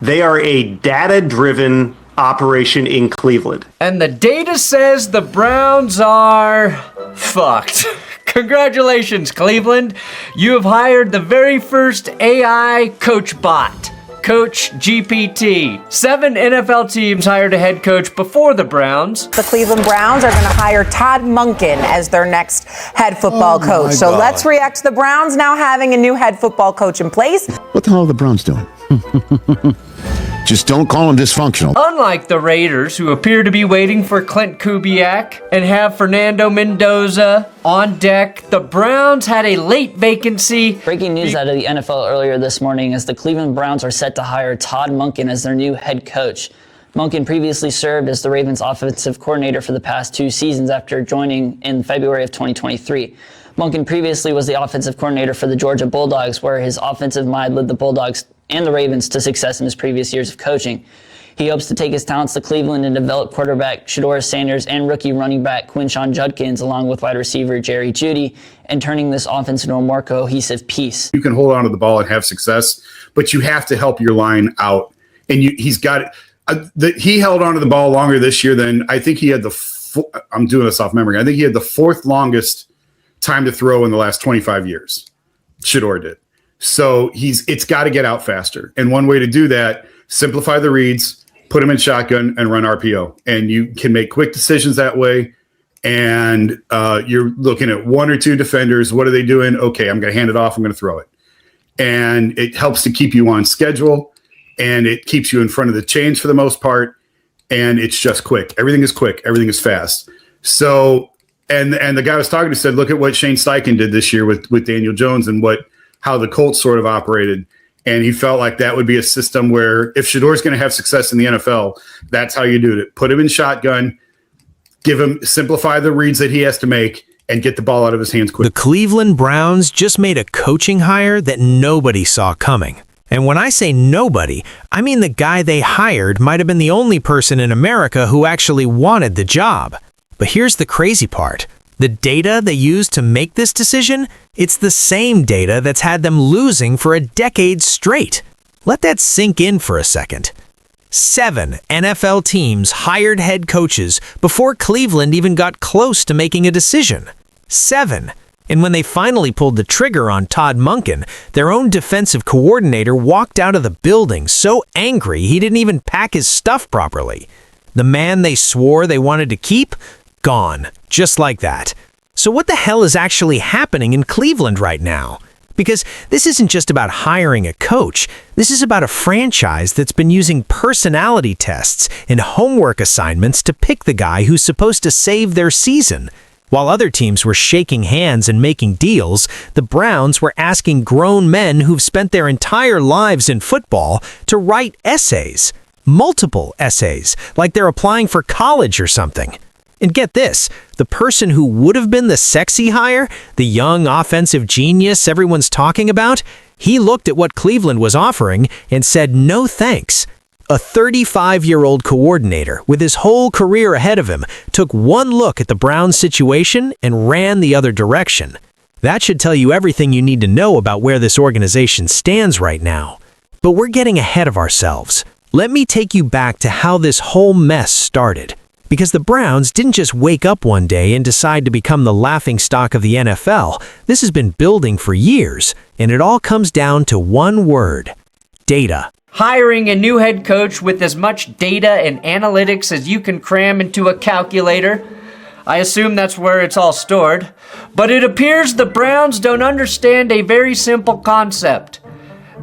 They are a data-driven operation in Cleveland. And the data says the Browns are fucked. Congratulations, Cleveland. You have hired the very first AI coach bot, Coach GPT. 7 NFL teams hired a head coach before the Browns. The Cleveland Browns are going to hire Todd Monken as their next head football coach. So let's react to the Browns now having a new head football coach in place. What the hell are the Browns doing? Just don't call them dysfunctional. Unlike the Raiders, who appear to be waiting for Clint Kubiak and have Fernando Mendoza on deck, the Browns had a late vacancy. Breaking news out of the NFL earlier this morning as the Cleveland Browns are set to hire Todd Monken as their new head coach. Monken previously served as the Ravens' offensive coordinator for the past 2 seasons after joining in February of 2023. Monken previously was the offensive coordinator for the Georgia Bulldogs, where his offensive mind led the Bulldogs and the Ravens to success in his previous years of coaching. He hopes to take his talents to Cleveland and develop quarterback Shedeur Sanders and rookie running back Quinshon Judkins, along with wide receiver Jerry Jeudy, and turning this offense into a more cohesive piece. You can hold on to the ball and have success, but you have to help your line out. And he's got he held on to the ball longer this year than I think he had I'm doing this off memory. I think he had the 4th longest time to throw in the last 25 years. Shedeur did. So it's got to get out faster. And one way to do that, simplify the reads, put them in shotgun and run RPO. And you can make quick decisions that way. And you're looking at 1 or 2 defenders. What are they doing? Okay, I'm going to hand it off. I'm going to throw it. And it helps to keep you on schedule. And it keeps you in front of the chains for the most part. And it's just quick. Everything is quick. Everything is fast. So, and the guy I was talking to said, look at what Shane Steichen did this year with Daniel Jones and how the Colts sort of operated. And he felt like that would be a system where if Shedeur's going to have success in the NFL, that's how you do it. Put him in shotgun, simplify the reads that he has to make, and get the ball out of his hands quick. The Cleveland Browns just made a coaching hire that nobody saw coming. And when I say nobody, I mean the guy they hired might have been the only person in America who actually wanted the job. But here's the crazy part. The data they used to make this decision, it's the same data that's had them losing for a decade straight. Let that sink in for a second. 7 NFL teams hired head coaches before Cleveland even got close to making a decision. 7. And when they finally pulled the trigger on Todd Monken, their own defensive coordinator walked out of the building so angry he didn't even pack his stuff properly. The man they swore they wanted to keep, gone, just like that. So what the hell is actually happening in Cleveland right now? Because this isn't just about hiring a coach. This is about a franchise that's been using personality tests and homework assignments to pick the guy who's supposed to save their season. While other teams were shaking hands and making deals, the Browns were asking grown men who've spent their entire lives in football to write essays. Multiple essays, like they're applying for college or something. And get this, the person who would have been the sexy hire, the young offensive genius everyone's talking about, he looked at what Cleveland was offering and said no thanks. A 35-year-old coordinator with his whole career ahead of him took one look at the Browns situation and ran the other direction. That should tell you everything you need to know about where this organization stands right now. But we're getting ahead of ourselves. Let me take you back to how this whole mess started. Because the Browns didn't just wake up one day and decide to become the laughingstock of the NFL. This has been building for years, and it all comes down to one word: data. Hiring a new head coach with as much data and analytics as you can cram into a calculator. I assume that's where it's all stored. But it appears the Browns don't understand a very simple concept.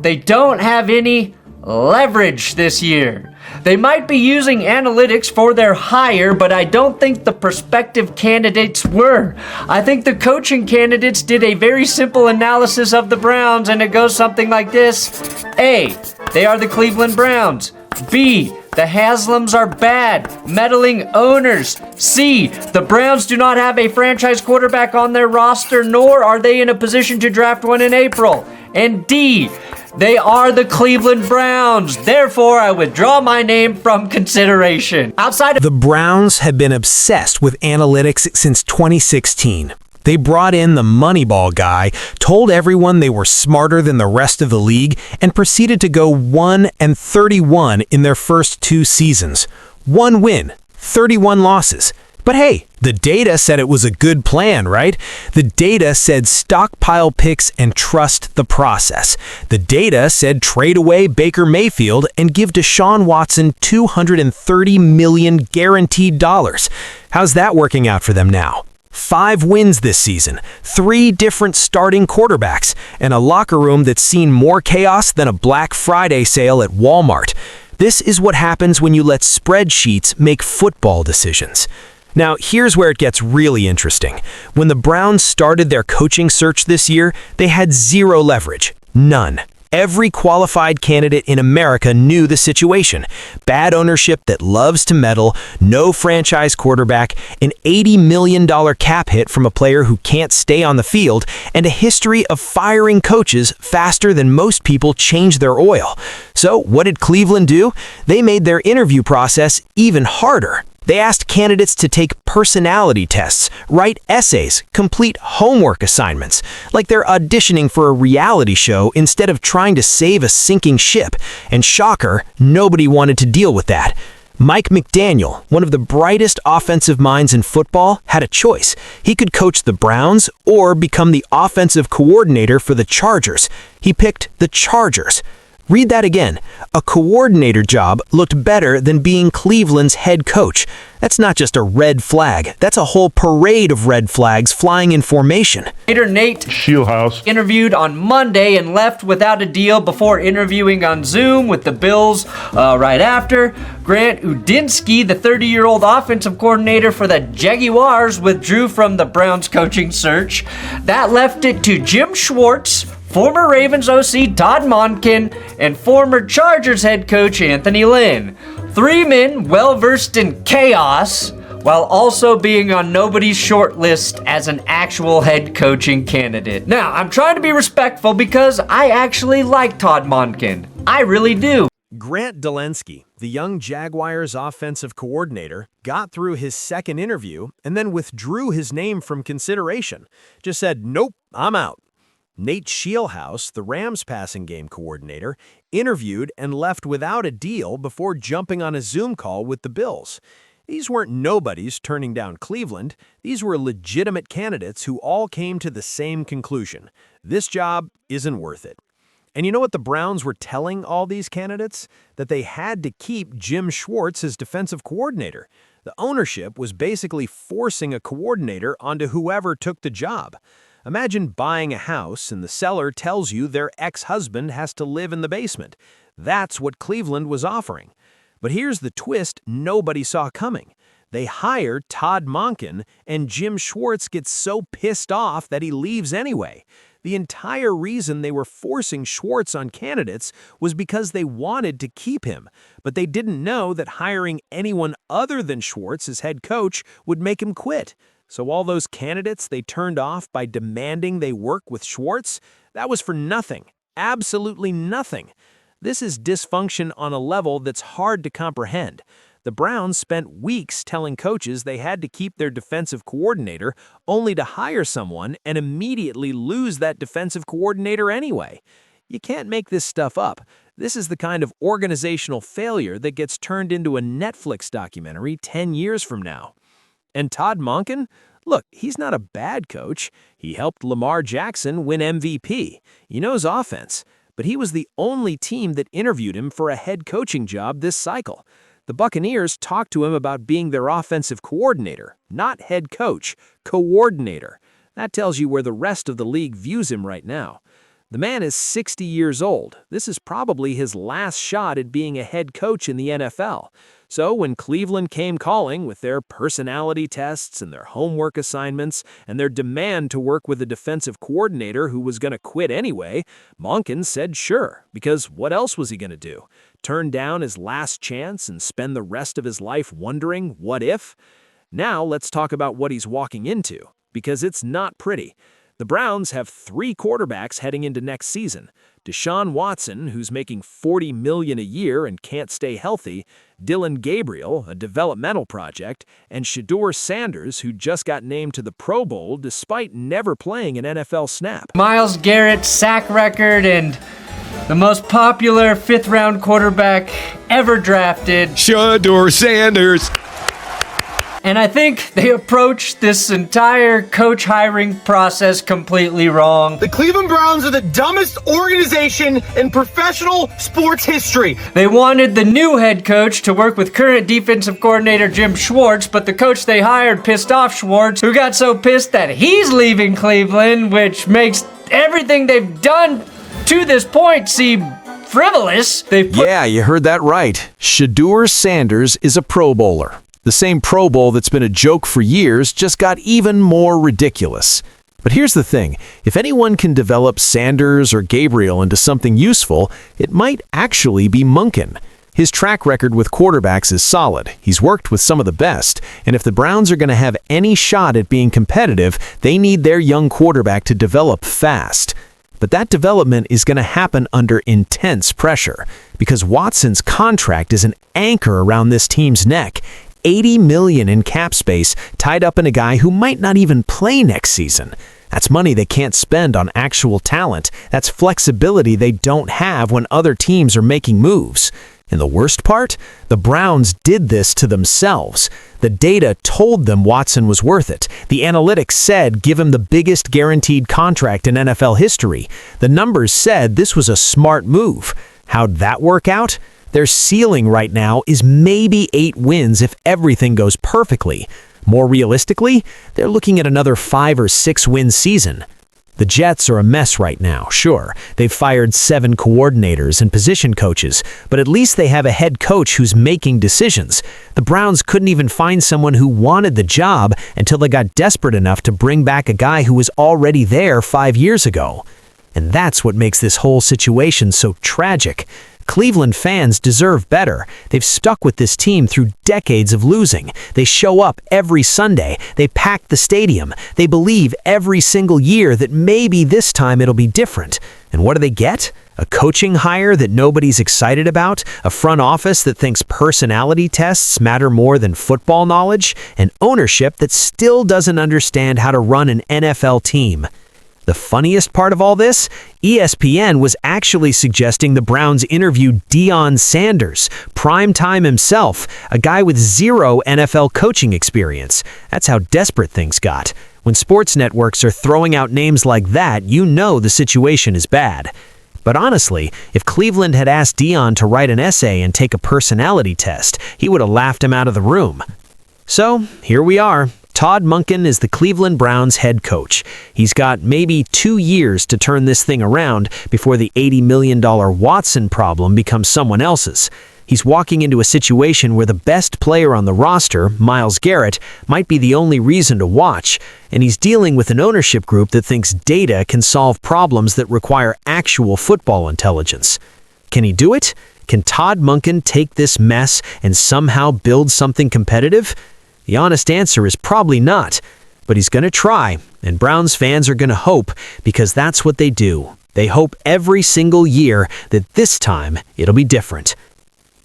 They don't have any leverage this year. They might be using analytics for their hire, but I don't think the prospective candidates were. I think the coaching candidates did a very simple analysis of the Browns, and it goes something like this. A, they are the Cleveland Browns. B, the Haslams are bad, meddling owners. C, the Browns do not have a franchise quarterback on their roster, nor are they in a position to draft one in April. And D, they are the Cleveland Browns. Therefore, I withdraw my name from consideration. The Browns have been obsessed with analytics since 2016. They brought in the Moneyball guy, told everyone they were smarter than the rest of the league, and proceeded to go 1-31 in their first 2 seasons. 1 win, 31 losses. But hey, the data said it was a good plan, right? The data said stockpile picks and trust the process. The data said trade away Baker Mayfield and give Deshaun Watson $230 million guaranteed dollars. How's that working out for them now? 5 wins this season, 3 different starting quarterbacks, and a locker room that's seen more chaos than a Black Friday sale at Walmart. This is what happens when you let spreadsheets make football decisions. Now, here's where it gets really interesting. When the Browns started their coaching search this year, they had 0 leverage. None. Every qualified candidate in America knew the situation. Bad ownership that loves to meddle, no franchise quarterback, an $80 million cap hit from a player who can't stay on the field, and a history of firing coaches faster than most people change their oil. So, what did Cleveland do? They made their interview process even harder. They asked candidates to take personality tests, write essays, complete homework assignments, like they're auditioning for a reality show instead of trying to save a sinking ship. And shocker, nobody wanted to deal with that. Mike McDaniel, one of the brightest offensive minds in football, had a choice. He could coach the Browns or become the offensive coordinator for the Chargers. He picked the Chargers. Read that again. A coordinator job looked better than being Cleveland's head coach. That's not just a red flag. That's a whole parade of red flags flying in formation. Nate Sheelhouse interviewed on Monday and left without a deal before interviewing on Zoom with the Bills right after. Grant Udinski, the 30-year-old offensive coordinator for the Jaguars, withdrew from the Browns coaching search. That left it to Jim Schwartz, former Ravens OC Todd Monken, and former Chargers head coach Anthony Lynn. 3 men well-versed in chaos, while also being on nobody's short list as an actual head coaching candidate. Now, I'm trying to be respectful because I actually like Todd Monken. I really do. Grant Dellensky, the young Jaguars offensive coordinator, got through his second interview and then withdrew his name from consideration. Just said, nope, I'm out. Nate Sheelhouse, the Rams passing game coordinator, interviewed and left without a deal before jumping on a Zoom call with the Bills. These weren't nobodies turning down Cleveland. These were legitimate candidates who all came to the same conclusion. This job isn't worth it. And you know what the Browns were telling all these candidates? That they had to keep Jim Schwartz as defensive coordinator. The ownership was basically forcing a coordinator onto whoever took the job. Imagine buying a house and the seller tells you their ex-husband has to live in the basement. That's what Cleveland was offering. But here's the twist nobody saw coming. They hire Todd Monken, and Jim Schwartz gets so pissed off that he leaves anyway. The entire reason they were forcing Schwartz on candidates was because they wanted to keep him, but they didn't know that hiring anyone other than Schwartz as head coach would make him quit. So all those candidates they turned off by demanding they work with Schwartz, that was for nothing. Absolutely nothing. This is dysfunction on a level that's hard to comprehend. The Browns spent weeks telling coaches they had to keep their defensive coordinator, only to hire someone and immediately lose that defensive coordinator anyway. You can't make this stuff up. This is the kind of organizational failure that gets turned into a Netflix documentary 10 years from now. And Todd Monken? Look, he's not a bad coach. He helped Lamar Jackson win MVP. He knows offense. But he was the only team that interviewed him for a head coaching job this cycle. The Buccaneers talked to him about being their offensive coordinator, not head coach, coordinator. That tells you where the rest of the league views him right now. The man is 60 years old. This is probably his last shot at being a head coach in the NFL. So when Cleveland came calling with their personality tests and their homework assignments and their demand to work with a defensive coordinator who was going to quit anyway, Monken said sure, because what else was he going to do? Turn down his last chance and spend the rest of his life wondering what if? Now let's talk about what he's walking into, because it's not pretty. The Browns have 3 quarterbacks heading into next season. Deshaun Watson, who's making $40 million a year and can't stay healthy, Dylan Gabriel, a developmental project, and Shedeur Sanders, who just got named to the Pro Bowl despite never playing an NFL snap. Myles Garrett's sack record and the most popular 5th-round quarterback ever drafted. Shedeur Sanders. And I think they approached this entire coach hiring process completely wrong. The Cleveland Browns are the dumbest organization in professional sports history. They wanted the new head coach to work with current defensive coordinator Jim Schwartz, but the coach they hired pissed off Schwartz, who got so pissed that he's leaving Cleveland, which makes everything they've done to this point seem frivolous. Yeah, you heard that right. Shedeur Sanders is a Pro Bowler. The same Pro Bowl that's been a joke for years just got even more ridiculous. But here's the thing, if anyone can develop Sanders or Gabriel into something useful, it might actually be Monken. His track record with quarterbacks is solid. He's worked with some of the best, and if the Browns are going to have any shot at being competitive, they need their young quarterback to develop fast. But that development is going to happen under intense pressure, because Watson's contract is an anchor around this team's neck. $80 million in cap space tied up in a guy who might not even play next season. That's money they can't spend on actual talent. That's flexibility they don't have when other teams are making moves. And the worst part? The Browns did this to themselves. The data told them Watson was worth it. The analytics said give him the biggest guaranteed contract in NFL history. The numbers said this was a smart move. How'd that work out? Their ceiling right now is maybe 8 wins if everything goes perfectly. More realistically, they're looking at another 5 or 6 win season. The Jets are a mess right now, sure. They've fired 7 coordinators and position coaches, but at least they have a head coach who's making decisions. The Browns couldn't even find someone who wanted the job until they got desperate enough to bring back a guy who was already there 5 years ago. And that's what makes this whole situation so tragic. Cleveland fans deserve better. They've stuck with this team through decades of losing. They show up every Sunday. They pack the stadium. They believe every single year that maybe this time it'll be different. And what do they get? A coaching hire that nobody's excited about? A front office that thinks personality tests matter more than football knowledge? An ownership that still doesn't understand how to run an NFL team. The funniest part of all this? ESPN was actually suggesting the Browns interview Deion Sanders, primetime himself, a guy with 0 NFL coaching experience. That's how desperate things got. When sports networks are throwing out names like that, you know the situation is bad. But honestly, if Cleveland had asked Deion to write an essay and take a personality test, he would have laughed him out of the room. So, here we are. Todd Monken is the Cleveland Browns head coach. He's got maybe 2 years to turn this thing around before the $80 million Watson problem becomes someone else's. He's walking into a situation where the best player on the roster, Myles Garrett, might be the only reason to watch, and he's dealing with an ownership group that thinks data can solve problems that require actual football intelligence. Can he do it? Can Todd Monken take this mess and somehow build something competitive? The honest answer is probably not, but he's going to try, and Browns fans are going to hope, because that's what they do. They hope every single year that this time it'll be different.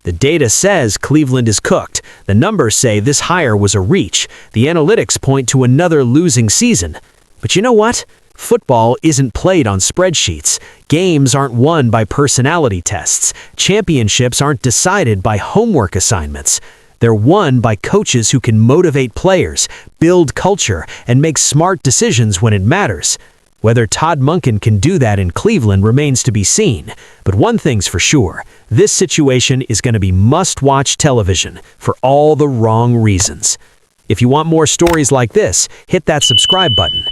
The data says Cleveland is cooked. The numbers say this hire was a reach. The analytics point to another losing season. But you know what? Football isn't played on spreadsheets. Games aren't won by personality tests. Championships aren't decided by homework assignments. They're won by coaches who can motivate players, build culture, and make smart decisions when it matters. Whether Todd Monken can do that in Cleveland remains to be seen. But one thing's for sure, this situation is going to be must-watch television for all the wrong reasons. If you want more stories like this, hit that subscribe button.